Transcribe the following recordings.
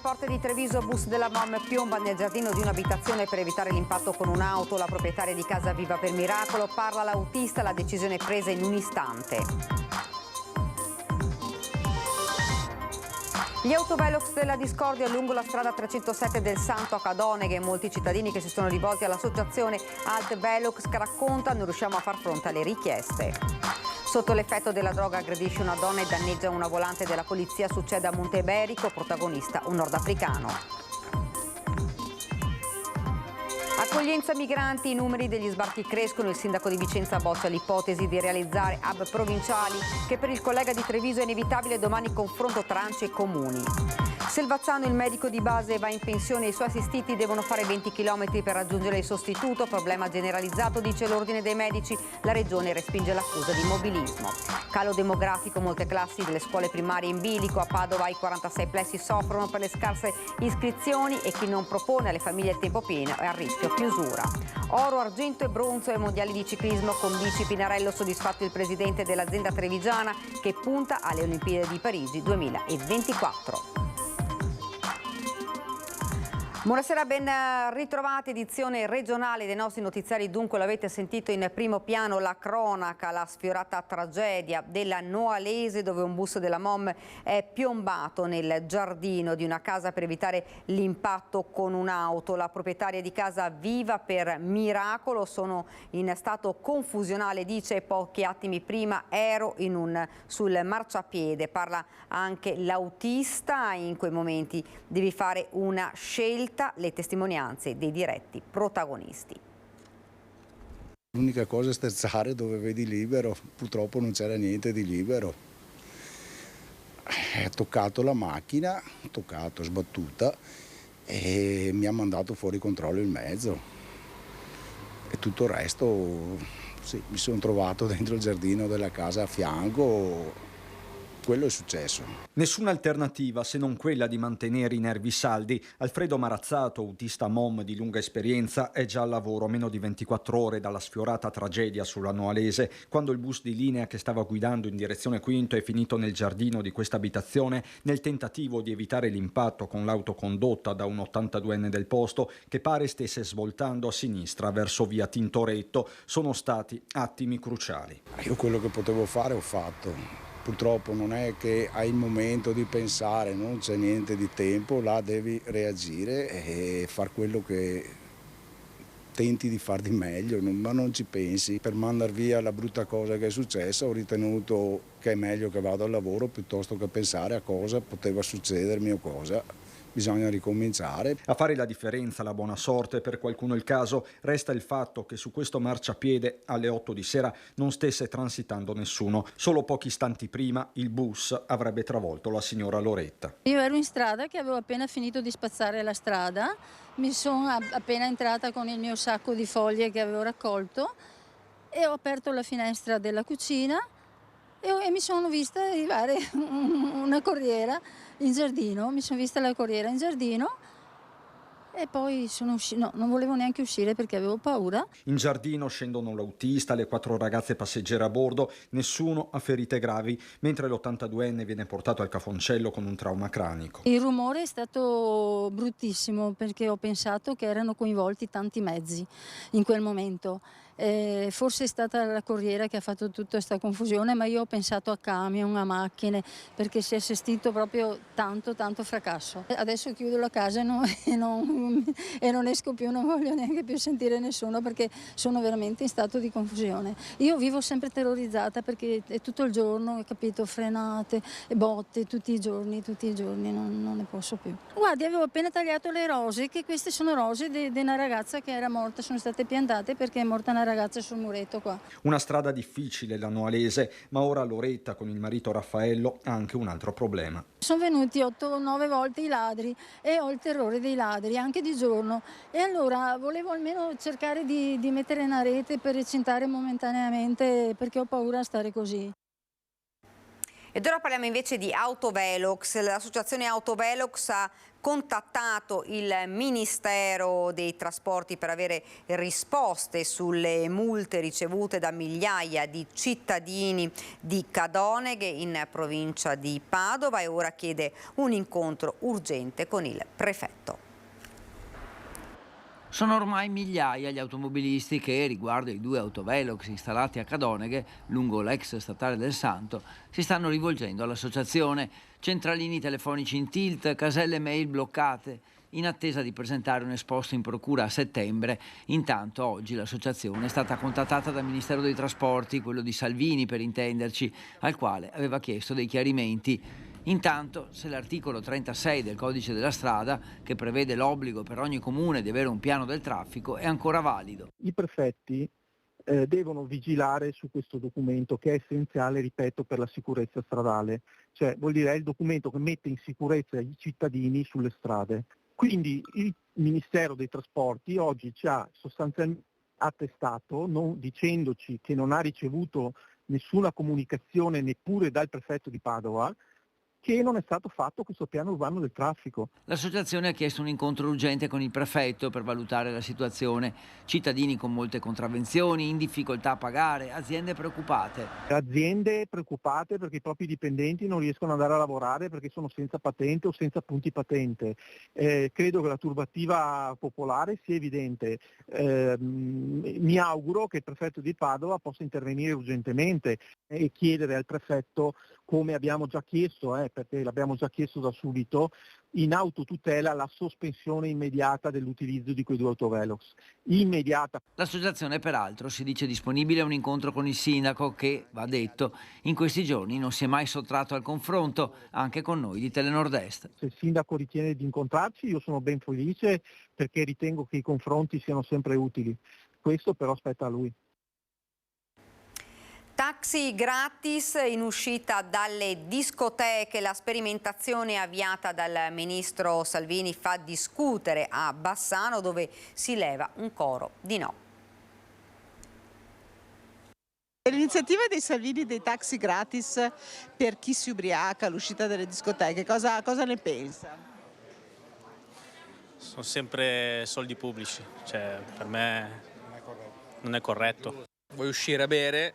Forte di Treviso, bus della MOM piomba nel giardino di un'abitazione per evitare l'impatto con un'auto. La proprietaria di casa viva per miracolo. Parla l'autista, la decisione è presa in un istante. Gli autovelox della discordia lungo la strada 307 del Santo a Cadoneghe. Molti cittadini che si sono rivolti all'associazione Alt Velox raccontano: non riusciamo a far fronte alle richieste. Sotto l'effetto della droga aggredisce una donna e danneggia una volante della polizia. Succede a Monteberico, protagonista un nordafricano. Accoglienza migranti, i numeri degli sbarchi crescono. Il sindaco di Vicenza boccia l'ipotesi di realizzare hub provinciali, che per il collega di Treviso è inevitabile domani confronto tra ANCI e comuni. Selvazzano, il medico di base va in pensione, i suoi assistiti devono fare 20 km per raggiungere il sostituto. Problema generalizzato, dice l'ordine dei medici. La regione respinge l'accusa di immobilismo. Calo demografico, molte classi delle scuole primarie in bilico. A Padova i 46 plessi soffrono per le scarse iscrizioni e chi non propone alle famiglie il tempo pieno è a rischio chiusura. Oro, argento e bronzo ai mondiali di ciclismo. Con bici Pinarello soddisfatto il presidente dell'azienda trevigiana, che punta alle Olimpiadi di Parigi 2024. Buonasera, ben ritrovati. Edizione regionale dei nostri notiziari. Dunque, l'avete sentito in primo piano la cronaca, la sfiorata tragedia della Noalese, dove un bus della MOM è piombato nel giardino di una casa per evitare l'impatto con un'auto. La proprietaria di casa viva per miracolo. Sono in stato confusionale, dice: pochi attimi prima ero sul marciapiede. Parla anche l'autista. In quei momenti devi fare una scelta. Le testimonianze dei diretti protagonisti. L'unica cosa è sterzare dove vedi libero, purtroppo non c'era niente di libero. Ho toccato la macchina, sbattuta, e mi ha mandato fuori controllo il mezzo. E tutto il resto, sì, mi sono trovato dentro il giardino della casa a fianco. Quello è successo. Nessuna alternativa se non quella di mantenere i nervi saldi. Alfredo Marazzato, autista MOM di lunga esperienza, è già al lavoro a meno di 24 ore dalla sfiorata tragedia sulla Noalese, quando il bus di linea che stava guidando in direzione Quinto è finito nel giardino di questa abitazione nel tentativo di evitare l'impatto con l'auto condotta da un 82enne del posto che pare stesse svoltando a sinistra verso via Tintoretto. Sono stati attimi cruciali. Io quello che potevo fare ho fatto. Purtroppo non è che hai il momento di pensare, non c'è niente di tempo, là devi reagire e far quello che tenti di far di meglio, ma non ci pensi. Per mandar via la brutta cosa che è successa ho ritenuto che è meglio che vado al lavoro piuttosto che pensare a cosa poteva succedermi o cosa. Bisogna ricominciare. A fare la differenza, la buona sorte, per qualcuno il caso, resta il fatto che su questo marciapiede alle 8 di sera non stesse transitando nessuno. Solo pochi istanti prima il bus avrebbe travolto la signora Loretta. Io ero in strada, che avevo appena finito di spazzare la strada, mi sono appena entrata con il mio sacco di foglie che avevo raccolto e ho aperto la finestra della cucina e mi sono vista arrivare una corriera in giardino, mi sono vista la corriera in giardino e poi sono uscita. No, non volevo neanche uscire perché avevo paura. In giardino scendono l'autista, le 4 ragazze passeggere a bordo, nessuno ha ferite gravi, mentre l'82enne viene portato al cafoncello con un trauma cranico. Il rumore è stato bruttissimo perché ho pensato che erano coinvolti tanti mezzi in quel momento. Forse è stata la corriera che ha fatto tutta questa confusione, ma io ho pensato a camion, a macchine, perché si è assistito proprio tanto fracasso. Adesso chiudo la casa e non esco più, non voglio neanche più sentire nessuno perché sono veramente in stato di confusione. Io vivo sempre terrorizzata perché è tutto il giorno, capito, frenate e botte tutti i giorni, non ne posso più. Guardi, avevo appena tagliato le rose, che queste sono rose di una ragazza che era morta, sono state piantate perché è morta una ragazza sul muretto qua. Una strada difficile la Noalese, ma ora Loretta con il marito Raffaello ha anche un altro problema. Sono venuti 8 o 9 volte i ladri e ho il terrore dei ladri, anche di giorno. E allora volevo almeno cercare di mettere una rete per recintare momentaneamente perché ho paura a stare così. Ed ora parliamo invece di Autovelox. L'associazione Autovelox ha contattato il Ministero dei Trasporti per avere risposte sulle multe ricevute da migliaia di cittadini di Cadoneghe in provincia di Padova e ora chiede un incontro urgente con il prefetto. Sono ormai migliaia gli automobilisti che, riguardo ai 2 autovelox installati a Cadoneghe, lungo l'ex statale del Santo, si stanno rivolgendo all'associazione. Centralini telefonici in tilt, caselle mail bloccate, in attesa di presentare un esposto in procura a settembre. Intanto oggi l'associazione è stata contattata dal Ministero dei Trasporti, quello di Salvini per intenderci, al quale aveva chiesto dei chiarimenti. Intanto, se l'articolo 36 del Codice della Strada, che prevede l'obbligo per ogni comune di avere un piano del traffico, è ancora valido. I prefetti devono vigilare su questo documento che è essenziale, ripeto, per la sicurezza stradale. Cioè, vuol dire è il documento che mette in sicurezza i cittadini sulle strade. Quindi il Ministero dei Trasporti oggi ci ha sostanzialmente attestato, dicendoci che non ha ricevuto nessuna comunicazione neppure dal prefetto di Padova, che non è stato fatto questo piano urbano del traffico. L'associazione ha chiesto un incontro urgente con il prefetto per valutare la situazione. Cittadini con molte contravvenzioni, in difficoltà a pagare, aziende preoccupate. Aziende preoccupate perché i propri dipendenti non riescono ad andare a lavorare perché sono senza patente o senza punti patente. Credo che la turbativa popolare sia evidente. Mi auguro che il prefetto di Padova possa intervenire urgentemente e chiedere al prefetto, come abbiamo già chiesto, perché l'abbiamo già chiesto da subito, in autotutela la sospensione immediata dell'utilizzo di quei 2 autovelox. Immediata. L'associazione peraltro si dice disponibile a un incontro con il sindaco che, va detto, in questi giorni non si è mai sottratto al confronto, anche con noi di Telenord Est. Se il sindaco ritiene di incontrarci io sono ben felice perché ritengo che i confronti siano sempre utili. Questo però spetta a lui. Taxi gratis in uscita dalle discoteche. La sperimentazione avviata dal ministro Salvini fa discutere a Bassano, dove si leva un coro di no. L'iniziativa dei Salvini dei taxi gratis per chi si ubriaca all'uscita dalle discoteche, cosa ne pensa? Sono sempre soldi pubblici, cioè per me non è corretto. Vuoi uscire a bere?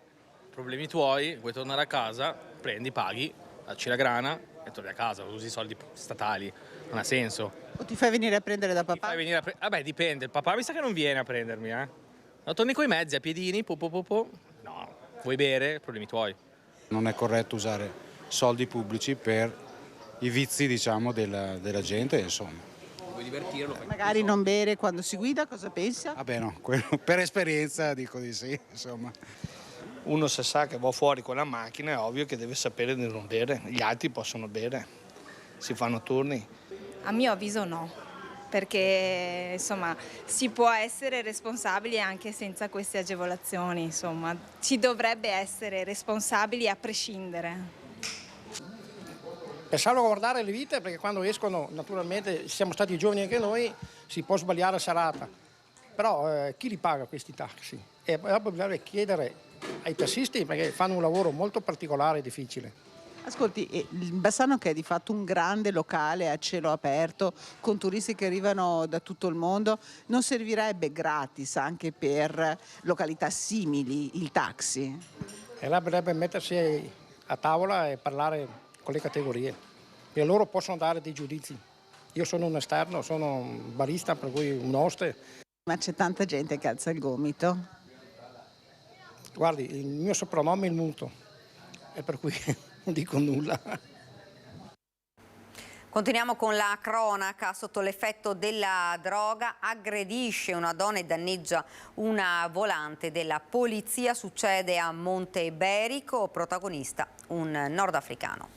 Problemi tuoi, vuoi tornare a casa, prendi, paghi, dacci la grana e torni a casa, usi i soldi statali, non ha senso. O ti fai venire a prendere da papà? Vabbè, dipende, il papà mi sa che non viene a prendermi, No, torni coi mezzi, a piedini, No, vuoi bere, problemi tuoi. Non è corretto usare soldi pubblici per i vizi, diciamo, della gente, insomma. Vuoi divertirlo? Magari non bere quando si guida, cosa pensa? Vabbè no, per esperienza dico di sì, insomma. Uno se sa che va fuori con la macchina è ovvio che deve sapere di non bere, gli altri possono bere, si fanno turni. A mio avviso no, perché insomma si può essere responsabili anche senza queste agevolazioni, insomma si dovrebbe essere responsabili a prescindere. Per salvaguardare le vite, perché quando escono naturalmente siamo stati giovani anche noi, si può sbagliare la serata, però chi li paga questi taxi? E dopo bisogna chiedere ai tassisti perché fanno un lavoro molto particolare e difficile. Ascolti, il Bassano che è di fatto un grande locale a cielo aperto con turisti che arrivano da tutto il mondo, non servirebbe gratis anche per località simili il taxi? E là bisognerebbe mettersi a tavola e parlare con le categorie e loro possono dare dei giudizi. Io sono un esterno, sono un barista, per cui un oste. Ma c'è tanta gente che alza il gomito? Guardi, il mio soprannome è il muto, e per cui non dico nulla. Continuiamo con la cronaca. Sotto l'effetto della droga aggredisce una donna e danneggia una volante della polizia. Succede a Monteberico, protagonista un nordafricano.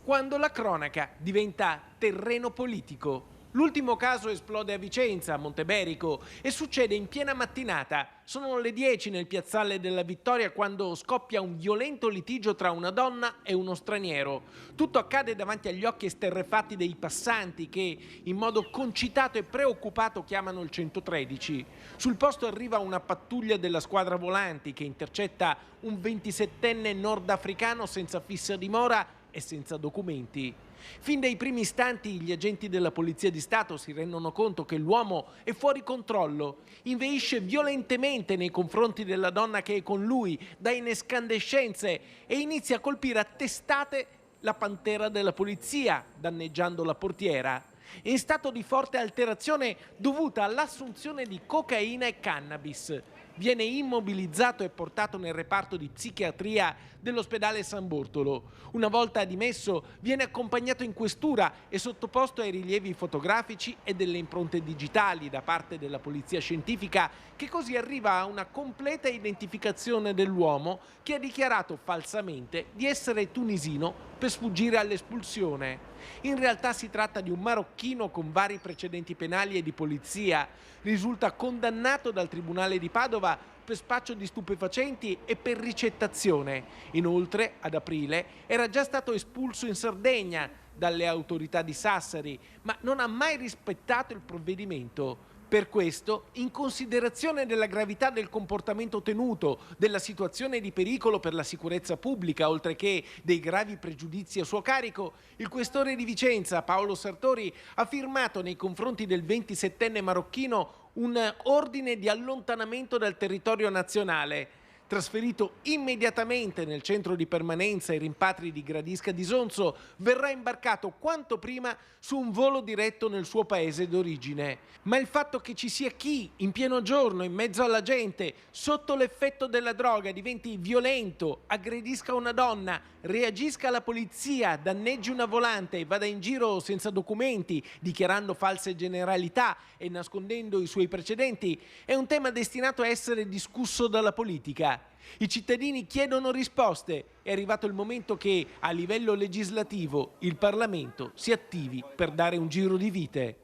Quando la cronaca diventa terreno politico. L'ultimo caso esplode a Vicenza, a Monteberico, e succede in piena mattinata. Sono le 10 nel piazzale della Vittoria quando scoppia un violento litigio tra una donna e uno straniero. Tutto accade davanti agli occhi esterrefatti dei passanti che, in modo concitato e preoccupato, chiamano il 113. Sul posto arriva una pattuglia della squadra volanti che intercetta un 27enne nordafricano senza fissa dimora e senza documenti. Fin dai primi istanti gli agenti della Polizia di Stato si rendono conto che l'uomo è fuori controllo, inveisce violentemente nei confronti della donna che è con lui, dà inescandescenze e inizia a colpire a testate la pantera della polizia, danneggiando la portiera. È in stato di forte alterazione dovuta all'assunzione di cocaina e cannabis. Viene immobilizzato e portato nel reparto di psichiatria dell'ospedale San Bortolo. Una volta dimesso viene accompagnato in questura e sottoposto ai rilievi fotografici e delle impronte digitali da parte della polizia scientifica, che così arriva a una completa identificazione dell'uomo che ha dichiarato falsamente di essere tunisino per sfuggire all'espulsione. In realtà si tratta di un marocchino con vari precedenti penali e di polizia. Risulta condannato dal Tribunale di Padova per spaccio di stupefacenti e per ricettazione. Inoltre, ad aprile, era già stato espulso in Sardegna dalle autorità di Sassari, ma non ha mai rispettato il provvedimento. Per questo, in considerazione della gravità del comportamento tenuto, della situazione di pericolo per la sicurezza pubblica, oltre che dei gravi pregiudizi a suo carico, il questore di Vicenza, Paolo Sartori, ha firmato nei confronti del 27enne marocchino un ordine di allontanamento dal territorio nazionale. Trasferito immediatamente nel centro di permanenza e rimpatri di Gradisca di Sonzo, verrà imbarcato quanto prima su un volo diretto nel suo paese d'origine. Ma il fatto che ci sia chi, in pieno giorno, in mezzo alla gente, sotto l'effetto della droga, diventi violento, aggredisca una donna, reagisca alla polizia, danneggi una volante e vada in giro senza documenti, dichiarando false generalità e nascondendo i suoi precedenti, è un tema destinato a essere discusso dalla politica. I cittadini chiedono risposte. È arrivato il momento che, a livello legislativo, il Parlamento si attivi per dare un giro di vite.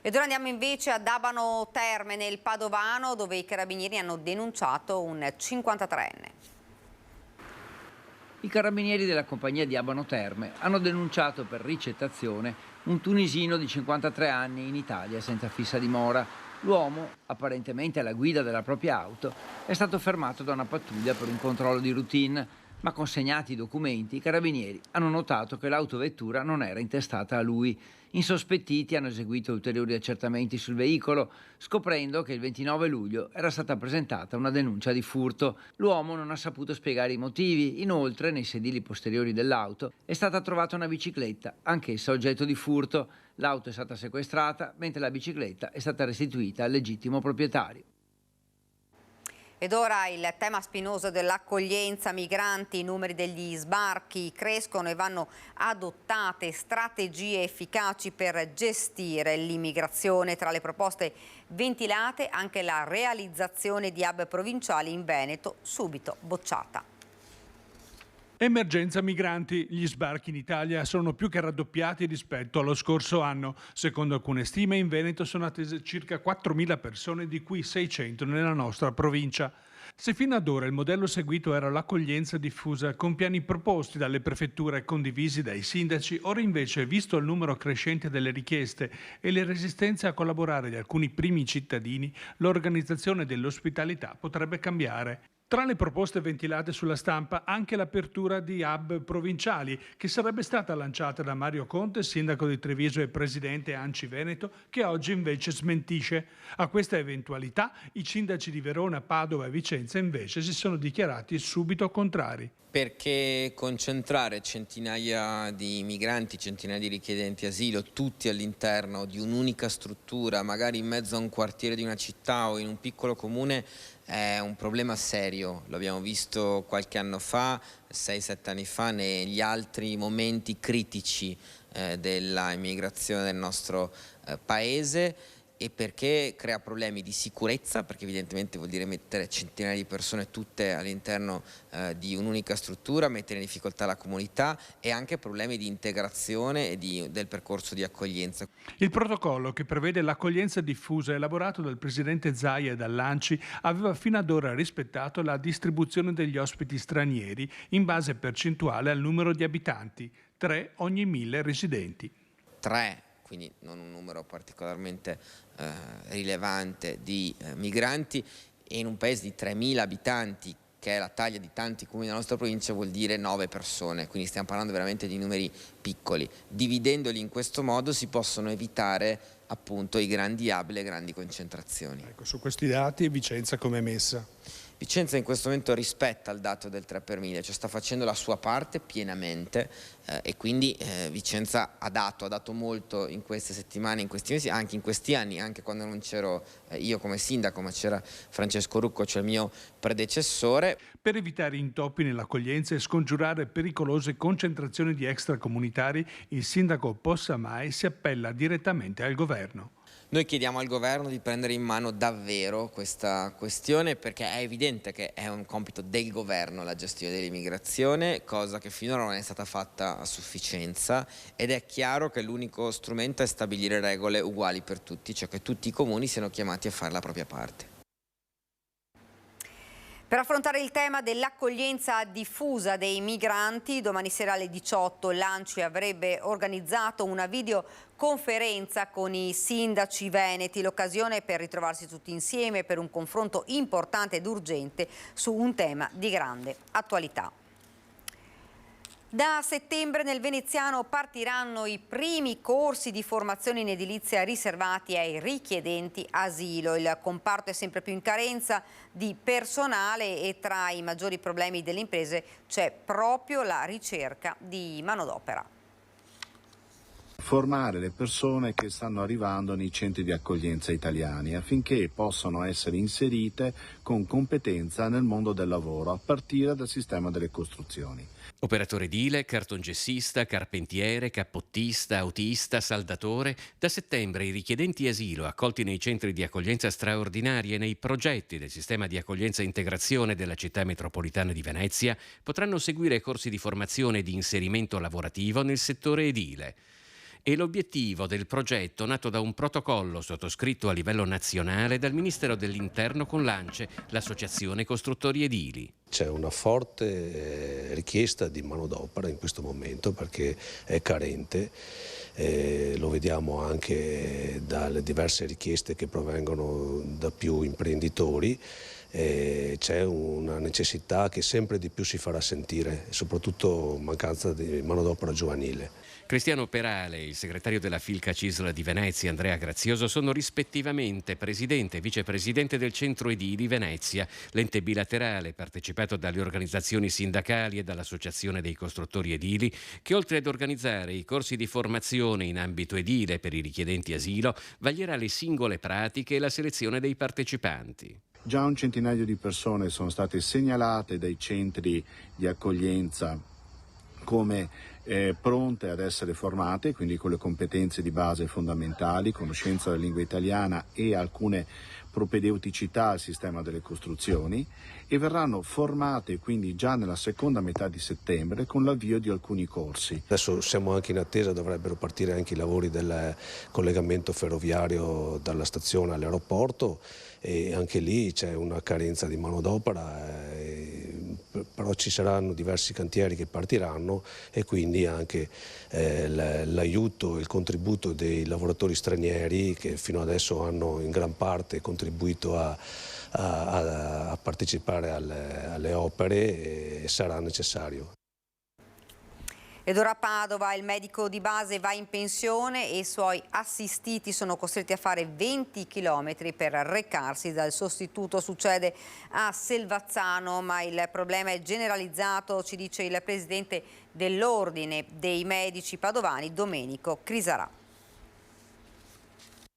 Ed ora andiamo invece ad Abano Terme, nel Padovano, dove i carabinieri hanno denunciato un 53enne. I carabinieri della compagnia di Abano Terme hanno denunciato per ricettazione un tunisino di 53 anni in Italia senza fissa dimora. L'uomo, apparentemente alla guida della propria auto, è stato fermato da una pattuglia per un controllo di routine, ma consegnati i documenti, i carabinieri hanno notato che l'autovettura non era intestata a lui. Insospettiti hanno eseguito ulteriori accertamenti sul veicolo, scoprendo che il 29 luglio era stata presentata una denuncia di furto. L'uomo non ha saputo spiegare i motivi. Inoltre, nei sedili posteriori dell'auto è stata trovata una bicicletta, anch'essa oggetto di furto. L'auto è stata sequestrata, mentre la bicicletta è stata restituita al legittimo proprietario. Ed ora il tema spinoso dell'accoglienza migranti. I numeri degli sbarchi crescono e vanno adottate strategie efficaci per gestire l'immigrazione. Tra le proposte ventilate anche la realizzazione di hub provinciali in Veneto, subito bocciata. Emergenza migranti. Gli sbarchi in Italia sono più che raddoppiati rispetto allo scorso anno. Secondo alcune stime, in Veneto sono attese circa 4.000 persone, di cui 600 nella nostra provincia. Se fino ad ora il modello seguito era l'accoglienza diffusa con piani proposti dalle prefetture e condivisi dai sindaci, ora invece, visto il numero crescente delle richieste e le resistenze a collaborare di alcuni primi cittadini, l'organizzazione dell'ospitalità potrebbe cambiare. Tra le proposte ventilate sulla stampa anche l'apertura di hub provinciali, che sarebbe stata lanciata da Mario Conte, sindaco di Treviso e presidente ANCI Veneto, che oggi invece smentisce. A questa eventualità i sindaci di Verona, Padova e Vicenza invece si sono dichiarati subito contrari. Perché concentrare centinaia di migranti, centinaia di richiedenti asilo, tutti all'interno di un'unica struttura, magari in mezzo a un quartiere di una città o in un piccolo comune, è un problema serio. L'abbiamo visto qualche anno fa, 6-7 anni fa, negli altri momenti critici della immigrazione del nostro paese. e perché crea problemi di sicurezza, perché evidentemente vuol dire mettere centinaia di persone tutte all'interno di un'unica struttura, mettere in difficoltà la comunità, e anche problemi di integrazione e del percorso di accoglienza. Il protocollo, che prevede l'accoglienza diffusa elaborato dal presidente Zaia e dall'ANCI, aveva fino ad ora rispettato la distribuzione degli ospiti stranieri in base percentuale al numero di abitanti, 3 ogni 1000 residenti. 3, quindi non un numero particolarmente rilevante di migranti, e in un paese di 3.000 abitanti, che è la taglia di tanti comuni della nostra provincia, vuol dire 9 persone, quindi stiamo parlando veramente di numeri piccoli. Dividendoli in questo modo si possono evitare appunto i grandi hub, le grandi concentrazioni. Ecco, su questi dati Vicenza come è messa? Vicenza in questo momento rispetta il dato del 3 per 1000, cioè sta facendo la sua parte pienamente, e quindi Vicenza ha dato molto in queste settimane, in questi mesi, anche in questi anni, anche quando non c'ero io come sindaco, ma c'era Francesco Rucco, cioè il mio predecessore. Per evitare intoppi nell'accoglienza e scongiurare pericolose concentrazioni di extracomunitari, il sindaco Possamai si appella direttamente al governo. Noi chiediamo al governo di prendere in mano davvero questa questione, perché è evidente che è un compito del governo la gestione dell'immigrazione, cosa che finora non è stata fatta a sufficienza, ed è chiaro che l'unico strumento è stabilire regole uguali per tutti, cioè che tutti i comuni siano chiamati a fare la propria parte. Per affrontare il tema dell'accoglienza diffusa dei migranti, domani sera alle 18 l'ANCI avrebbe organizzato una videoconferenza con i sindaci veneti, l'occasione per ritrovarsi tutti insieme per un confronto importante ed urgente su un tema di grande attualità. Da settembre nel veneziano partiranno i primi corsi di formazione in edilizia riservati ai richiedenti asilo. Il comparto è sempre più in carenza di personale e tra i maggiori problemi delle imprese c'è proprio la ricerca di manodopera. Formare le persone che stanno arrivando nei centri di accoglienza italiani affinché possano essere inserite con competenza nel mondo del lavoro, a partire dal sistema delle costruzioni. Operatore edile, cartongessista, carpentiere, cappottista, autista, saldatore. Da settembre i richiedenti asilo accolti nei centri di accoglienza straordinaria e nei progetti del sistema di accoglienza e integrazione della città metropolitana di Venezia potranno seguire corsi di formazione e di inserimento lavorativo nel settore edile. E l'obiettivo del progetto, nato da un protocollo sottoscritto a livello nazionale dal Ministero dell'Interno con l'ANCE, l'Associazione Costruttori Edili. C'è una forte richiesta di manodopera in questo momento perché è carente, lo vediamo anche dalle diverse richieste che provengono da più imprenditori. C'è una necessità che sempre di più si farà sentire, soprattutto mancanza di manodopera giovanile. Cristiano Perale, il segretario della Filca CISL di Venezia, Andrea Grazioso, sono rispettivamente presidente e vicepresidente del Centro Edili Venezia, l'ente bilaterale partecipato dalle organizzazioni sindacali e dall'Associazione dei Costruttori Edili, che oltre ad organizzare i corsi di formazione in ambito edile per i richiedenti asilo, vaglierà le singole pratiche e la selezione dei partecipanti. Già un centinaio di persone sono state segnalate dai centri di accoglienza come pronte ad essere formate, quindi con le competenze di base fondamentali, conoscenza della lingua italiana e alcune propedeuticità al sistema delle costruzioni, e verranno formate quindi già nella seconda metà di settembre con l'avvio di alcuni corsi. Adesso siamo anche in attesa, dovrebbero partire anche i lavori del collegamento ferroviario dalla stazione all'aeroporto, e anche lì c'è una carenza di manodopera, però ci saranno diversi cantieri che partiranno e quindi anche l'aiuto e il contributo dei lavoratori stranieri che fino adesso hanno in gran parte contribuito a partecipare alle opere sarà necessario. Ed ora a Padova il medico di base va in pensione e i suoi assistiti sono costretti a fare 20 km per recarsi dal sostituto. Succede a Selvazzano, ma il problema è generalizzato, ci dice il presidente dell'Ordine dei Medici Padovani, Domenico Crisarà.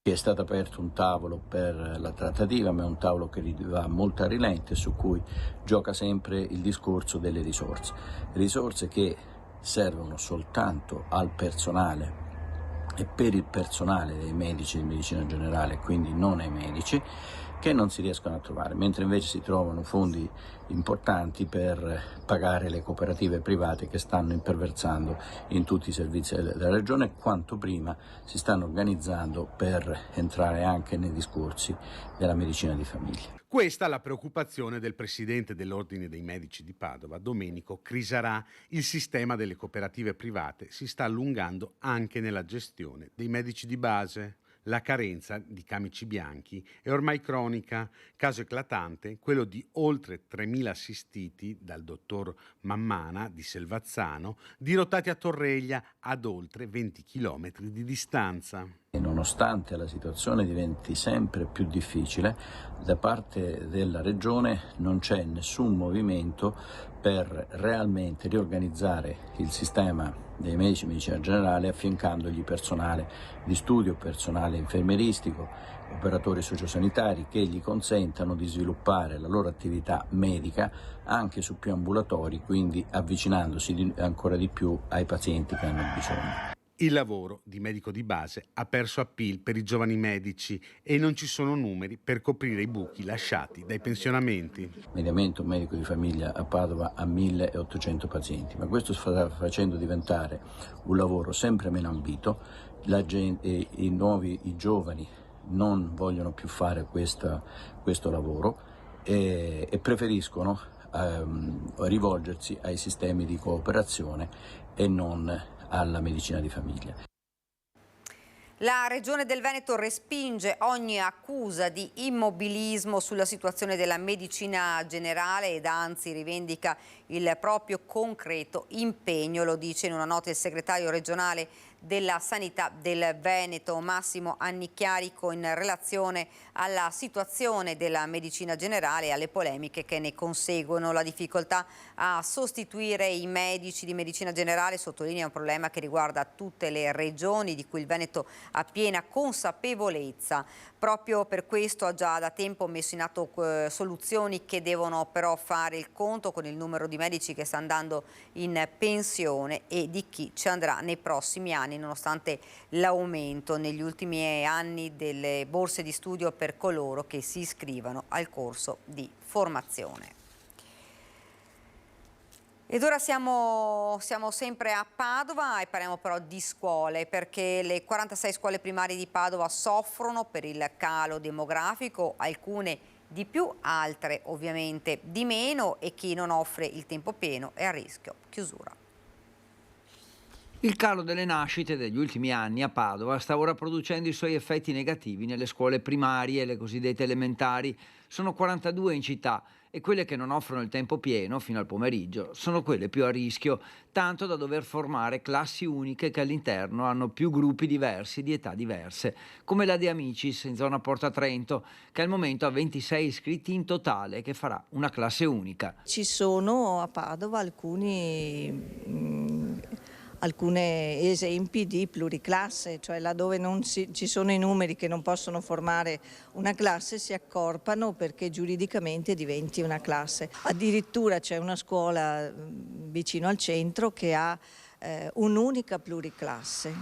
È stato aperto un tavolo per la trattativa, ma è un tavolo che va molto a rilento e su cui gioca sempre il discorso delle risorse. Risorse che servono soltanto al personale e per il personale dei medici di medicina generale, quindi non ai medici, che non si riescono a trovare, mentre invece si trovano fondi importanti per pagare le cooperative private che stanno imperversando in tutti i servizi della regione, e quanto prima si stanno organizzando per entrare anche nei discorsi della medicina di famiglia. Questa è la preoccupazione del presidente dell'Ordine dei Medici di Padova, Domenico Crisarà. Il sistema delle cooperative private si sta allungando anche nella gestione dei medici di base. La carenza di camici bianchi è ormai cronica. Caso eclatante, quello di oltre 3.000 assistiti dal dottor Mammana di Selvazzano, dirottati a Torreglia ad oltre 20 chilometri di distanza. E nonostante la situazione diventi sempre più difficile, da parte della Regione non c'è nessun movimento per realmente riorganizzare il sistema dei medici di medicina generale, affiancandogli personale di studio, personale infermieristico, operatori sociosanitari che gli consentano di sviluppare la loro attività medica anche su più ambulatori, quindi avvicinandosi ancora di più ai pazienti che hanno bisogno. Il lavoro di medico di base ha perso appeal per i giovani medici e non ci sono numeri per coprire i buchi lasciati dai pensionamenti. Mediamente un medico di famiglia a Padova ha 1.800 pazienti, ma questo sta facendo diventare un lavoro sempre meno ambito. I giovani non vogliono più fare questo lavoro e preferiscono rivolgersi ai sistemi di cooperazione e non alla medicina di famiglia. La Regione del Veneto respinge ogni accusa di immobilismo sulla situazione della medicina generale ed anzi rivendica il proprio concreto impegno, lo dice in una nota il segretario regionale della Sanità del Veneto, Massimo Annicchiarico, in relazione alla situazione della medicina generale e alle polemiche che ne conseguono. La difficoltà a sostituire i medici di medicina generale sottolinea un problema che riguarda tutte le regioni, di cui il Veneto ha piena consapevolezza. Proprio per questo ha già da tempo messo in atto soluzioni che devono però fare il conto con il numero di medici che sta andando in pensione e di chi ci andrà nei prossimi anni, nonostante l'aumento negli ultimi anni delle borse di studio per coloro che si iscrivono al corso di formazione. Ed ora siamo sempre a Padova e parliamo però di scuole, perché le 46 scuole primarie di Padova soffrono per il calo demografico, alcune di più, altre ovviamente di meno, e chi non offre il tempo pieno è a rischio chiusura. Il calo delle nascite degli ultimi anni a Padova sta ora producendo i suoi effetti negativi nelle scuole primarie, le cosiddette elementari. Sono 42 in città e quelle che non offrono il tempo pieno fino al pomeriggio sono quelle più a rischio, tanto da dover formare classi uniche che all'interno hanno più gruppi diversi di età diverse, come la De Amicis in zona Porta Trento, che al momento ha 26 iscritti in totale, che farà una classe unica. Ci sono a Padova alcuni esempi di pluriclasse, cioè laddove ci sono i numeri che non possono formare una classe, si accorpano perché giuridicamente diventi una classe. Addirittura c'è una scuola vicino al centro che ha un'unica pluriclasse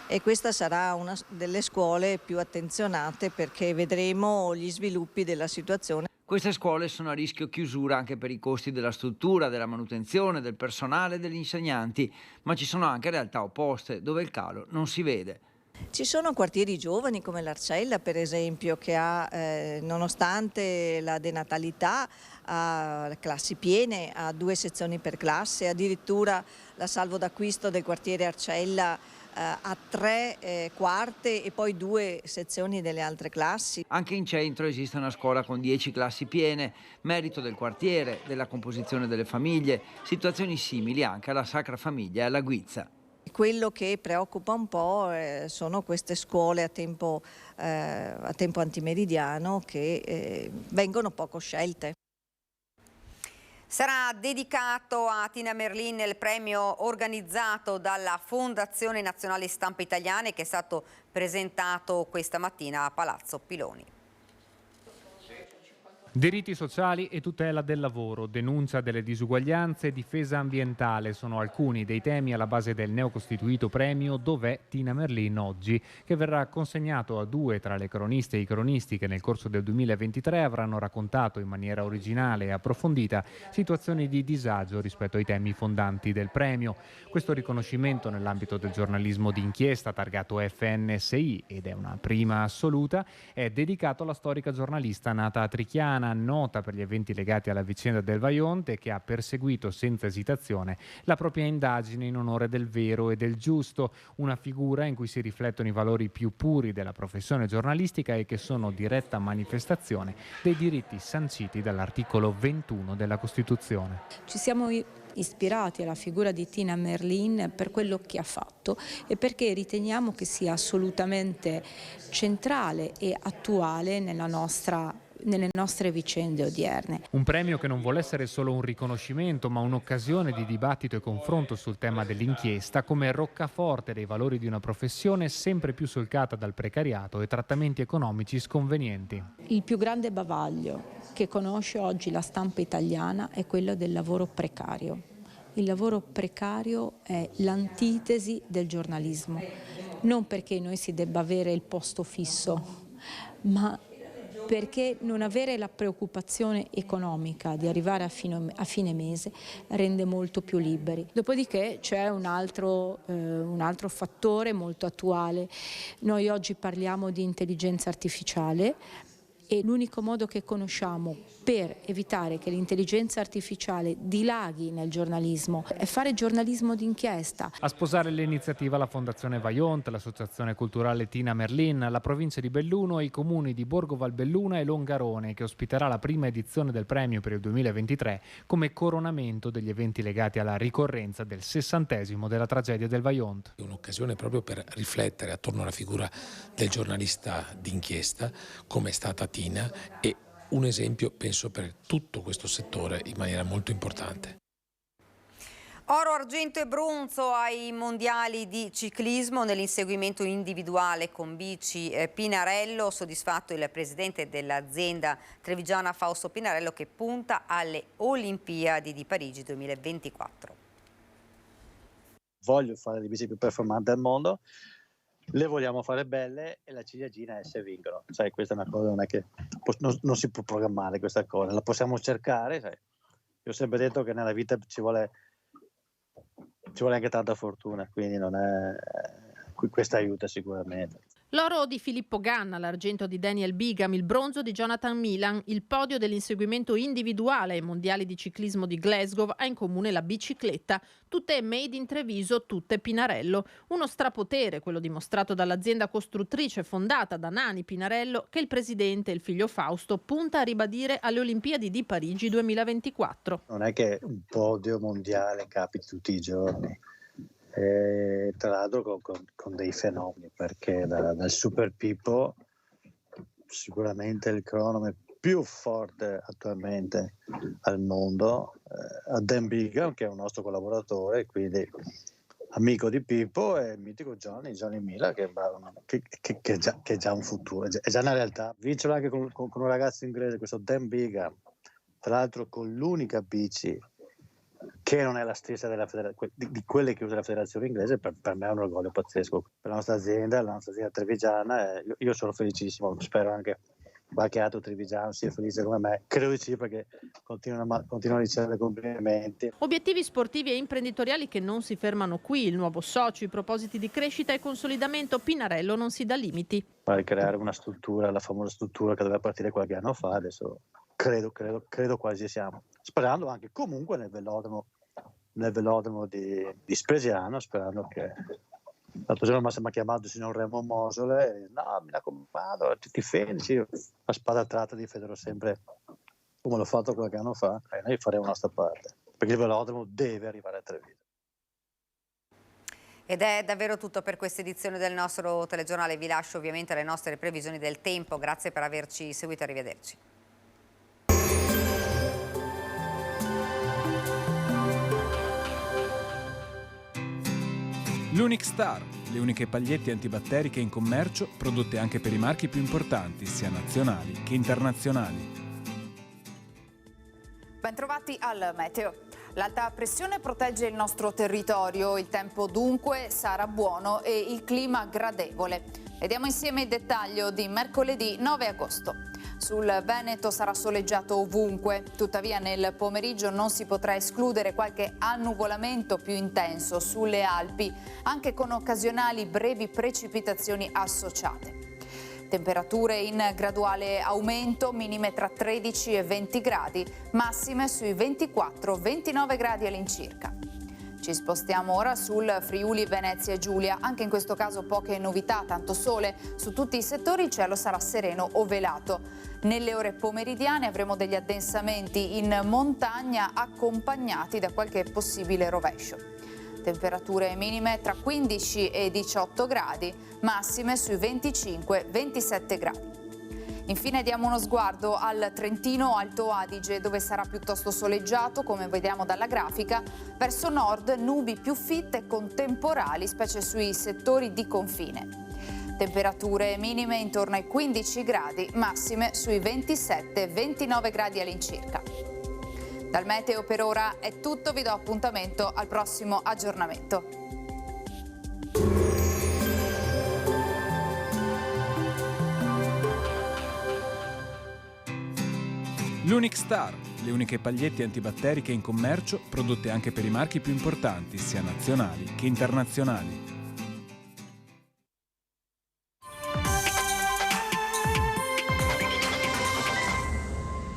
e questa sarà una delle scuole più attenzionate, perché vedremo gli sviluppi della situazione. Queste scuole sono a rischio chiusura anche per i costi della struttura, della manutenzione, del personale e degli insegnanti, ma ci sono anche realtà opposte dove il calo non si vede. Ci sono quartieri giovani come l'Arcella, per esempio, che ha, nonostante la denatalità, ha classi piene, ha 2 sezioni per classe, addirittura la salvo d'acquisto del quartiere Arcella a 3 quarte e poi 2 sezioni delle altre classi. Anche in centro esiste una scuola con 10 classi piene, merito del quartiere, della composizione delle famiglie, situazioni simili anche alla Sacra Famiglia e alla Guizza. Quello che preoccupa un po' sono queste scuole a tempo antimeridiano che vengono poco scelte. Sarà dedicato a Tina Merlin il premio organizzato dalla Fondazione Nazionale Stampe Italiane, che è stato presentato questa mattina a Palazzo Piloni. Diritti sociali e tutela del lavoro, denuncia delle disuguaglianze e difesa ambientale sono alcuni dei temi alla base del neocostituito premio Dov'è Tina Merlin oggi, che verrà consegnato a 2 tra le croniste e i cronisti che nel corso del 2023 avranno raccontato in maniera originale e approfondita situazioni di disagio rispetto ai temi fondanti del premio. Questo riconoscimento nell'ambito del giornalismo d'inchiesta targato FNSI, ed è una prima assoluta, è dedicato alla storica giornalista nata a Trichiana, nota per gli eventi legati alla vicenda del Vajont e che ha perseguito senza esitazione la propria indagine in onore del vero e del giusto, una figura in cui si riflettono i valori più puri della professione giornalistica e che sono diretta manifestazione dei diritti sanciti dall'articolo 21 della Costituzione. Ci siamo ispirati alla figura di Tina Merlin per quello che ha fatto e perché riteniamo che sia assolutamente centrale e attuale nelle nostre vicende odierne. Un premio che non vuole essere solo un riconoscimento, ma un'occasione di dibattito e confronto sul tema dell'inchiesta come roccaforte dei valori di una professione sempre più solcata dal precariato e trattamenti economici sconvenienti. Il più grande bavaglio che conosce oggi la stampa italiana è quello del lavoro precario. Il lavoro precario è l'antitesi del giornalismo, non perché noi si debba avere il posto fisso, ma perché non avere la preoccupazione economica di arrivare a fine mese rende molto più liberi. Dopodiché c'è un altro fattore molto attuale. Noi oggi parliamo di intelligenza artificiale e l'unico modo che conosciamo per evitare che l'intelligenza artificiale dilaghi nel giornalismo è fare giornalismo d'inchiesta. A sposare l'iniziativa la Fondazione Vajont, l'Associazione Culturale Tina Merlin, la provincia di Belluno e i comuni di Borgo Valbelluna e Longarone, che ospiterà la prima edizione del premio per il 2023 come coronamento degli eventi legati alla ricorrenza del 60° della tragedia del Vajont. È un'occasione proprio per riflettere attorno alla figura del giornalista d'inchiesta, come è stata Tina, e un esempio, penso, per tutto questo settore in maniera molto importante. Oro, argento e bronzo ai mondiali di ciclismo nell'inseguimento individuale con bici. Pinarello, soddisfatto il presidente dell'azienda trevigiana Fausto Pinarello, che punta alle Olimpiadi di Parigi 2024. Voglio fare le bici più performanti al mondo, le vogliamo fare belle e la ciliegina è se vincono. Sai, questa è una cosa, non è che non si può programmare questa cosa, la possiamo cercare. Sai. Io ho sempre detto che nella vita ci vuole anche tanta fortuna, quindi non è, questa aiuta sicuramente. L'oro di Filippo Ganna, l'argento di Daniel Bigam, il bronzo di Jonathan Milan, il podio dell'inseguimento individuale ai mondiali di ciclismo di Glasgow ha in comune la bicicletta, tutte made in Treviso, tutte Pinarello. Uno strapotere, quello dimostrato dall'azienda costruttrice fondata da Nani Pinarello, che il presidente e il figlio Fausto punta a ribadire alle Olimpiadi di Parigi 2024. Non è che un podio mondiale capiti tutti i giorni. Tra l'altro con dei fenomeni, perché dal Super Pippo, sicuramente il cronometro più forte attualmente al mondo, a Dan Bigam, che è un nostro collaboratore, quindi amico di Pippo, e il mitico Johnny Miller, che è già un futuro, è già una realtà. Vincerlo anche con un ragazzo inglese, questo Dan Bigam, tra l'altro con l'unica bici che non è la stessa di quelle che usa la federazione inglese, per me è un orgoglio pazzesco. Per la nostra azienda trevigiana, io sono felicissimo, spero anche qualche altro trevigiano sia felice come me, credo di sì, perché continuano a ricevere complimenti. Obiettivi sportivi e imprenditoriali che non si fermano qui, il nuovo socio, i propositi di crescita e consolidamento, Pinarello non si dà limiti. Per creare una struttura, la famosa struttura che doveva partire qualche anno fa, adesso credo quasi siamo, sperando anche comunque nel velodromo di Spresiano, sperando che l'altro giorno mi ha chiamato il signor Remo Mosole e no, mi raccomando, tutti felici, a spada tratta difenderò sempre come l'ho fatto qualche anno fa, e noi faremo la nostra parte, perché il velodromo deve arrivare a Treviso. Ed è davvero tutto per questa edizione del nostro telegiornale. Vi lascio ovviamente alle nostre previsioni del tempo. Grazie per averci seguito, arrivederci. L'Unic Star, le uniche pagliette antibatteriche in commercio, prodotte anche per i marchi più importanti, sia nazionali che internazionali. Bentrovati al meteo. L'alta pressione protegge il nostro territorio, il tempo dunque sarà buono e il clima gradevole. Vediamo insieme il dettaglio di mercoledì 9 agosto. Sul Veneto sarà soleggiato ovunque, tuttavia nel pomeriggio non si potrà escludere qualche annuvolamento più intenso sulle Alpi, anche con occasionali brevi precipitazioni associate. Temperature in graduale aumento, minime tra 13 e 20 gradi, massime sui 24-29 gradi all'incirca. Ci spostiamo ora sul Friuli Venezia e Giulia, anche in questo caso poche novità, tanto sole, su tutti i settori il cielo sarà sereno o velato. Nelle ore pomeridiane avremo degli addensamenti in montagna accompagnati da qualche possibile rovescio. Temperature minime tra 15 e 18 gradi, massime sui 25-27 gradi. Infine diamo uno sguardo al Trentino Alto Adige, dove sarà piuttosto soleggiato, come vediamo dalla grafica. Verso nord nubi più fitte con temporali, specie sui settori di confine. Temperature minime intorno ai 15 gradi, massime sui 27-29 gradi all'incirca. Dal meteo per ora è tutto, vi do appuntamento al prossimo aggiornamento. L'Unic Star, le uniche pagliette antibatteriche in commercio prodotte anche per i marchi più importanti, sia nazionali che internazionali.